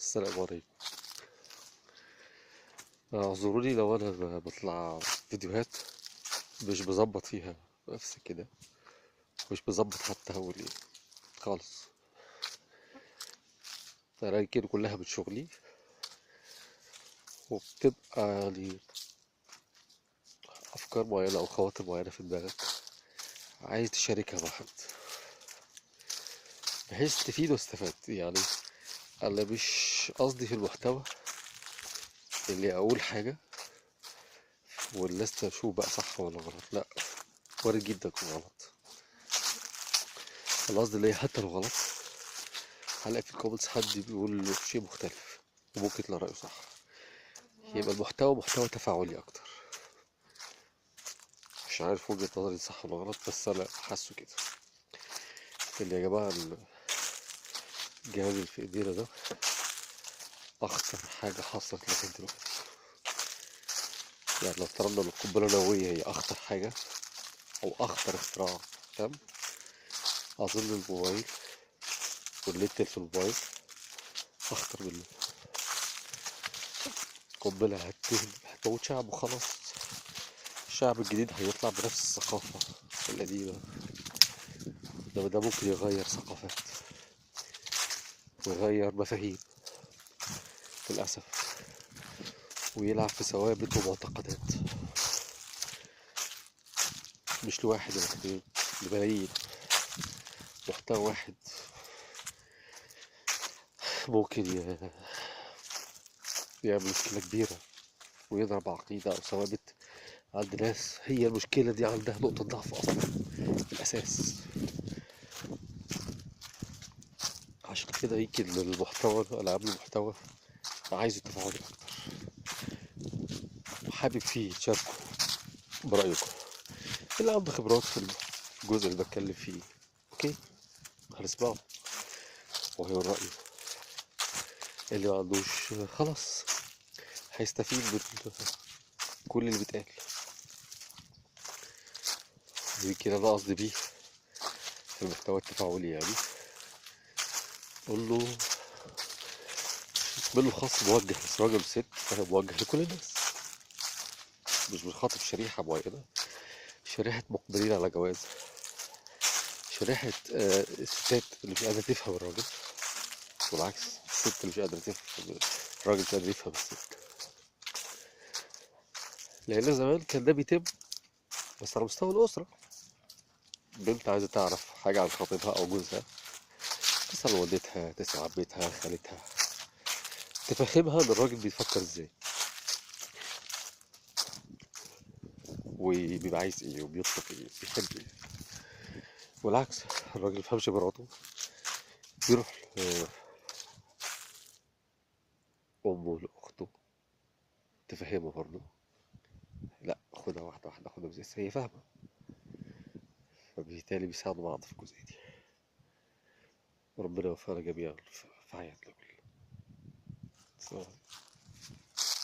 السلام عليكم. اعذروني لو انا بطلع فيديوهات مش بظبط فيها نفسي كده، مش بظبط حتى هقول ايه خالص. انا يمكن كلها من شغلي، وبتبقى يعني افكار معينه او خواطر معينه في دماغك عايز تشاركها مع حد بحيث تفيد واستفاد. يعني انا مش قصدي في المحتوى اللي اقول حاجه والناس تشوف بقى صح ولا غلط، لا، وارد جدا يكون غلط. انا قصدي اللي هي حتى لو غلط هلاقي في الكومنتس حد بيقول شيء مختلف وممكن يطلع رأيه صح. يبقى المحتوى محتوى تفاعلي أكتر. مش عارف وجهة نظري صح ولا غلط، بس أنا حاسه كده. اللي يا جماعة الجهاز اللي في إيدينا ده أخطر حاجة حصلت لغاية دلوقتي. يعني لو افترضنا إن القنبلة النووية هي أخطر حاجة أو أخطر اختراع، تمام، أظن الموبايل والنت اللي في الموبايل أخطر منه. قنبلة هتموت شعب وخلاص. الشعب الجديد هيطلع بنفس الثقافة القديمة، ده ممكن يغير ثقافات ويغير مفاهيم للأسف، ويلعب في ثوابت ومعتقدات مش لواحد ولا اتنين، لملايين. محتوى واحد ممكن يعمل مشكلة كبيرة ويضرب عقيدة أو ثوابت عند ناس هي المشكلة دي عندها نقطة ضعف أصلا في الأساس. عشان كده يمكن المحتوى، ألعاب المحتوى، عايزه تفاعلي أكتر، وحابب فيه تشاركوا برأيكم. اللي عنده خبرات في الجزء اللي بتكلم فيه أوكي هنسمعه وهيقول رأيه. اللي ما عندوش خلاص هيستفيد من كل اللي بيتقال. يمكن أنا قصدي بيه في المحتوى التفاعلي، يعني قول له منه خاص موجه لراجل وست، فهو موجه لكل الناس، مش بنخاطب شريحة معينة، شريحة مقبلين على جواز، شريحة الستات اللي مش قادرة تفهم الراجل، والعكس الست اللي مش قادرة تفهم الراجل، مش قادر يفهم الست. لأن زمان كان ده بيتم بس على مستوى الأسرة. بنت عايزة تعرف حاجة عن خطيبها أو جوزها تسأل والدتها، تسأل عمتها، خالتها، تفهمها إن الراجل بيفكر إزاي وبيبقى عايز إيه وبيطلب إيه بيحب إيه. والعكس الراجل ميفهمش مراته بيروح لأمه لأخته تفهمه برضه، لا خدها واحدة واحدة، خدها بزي هي فاهمة، فبالتالي بيساعدوا بعض في الجزئية دي. وربنا يوفقنا جميعا في حياتنا كلها.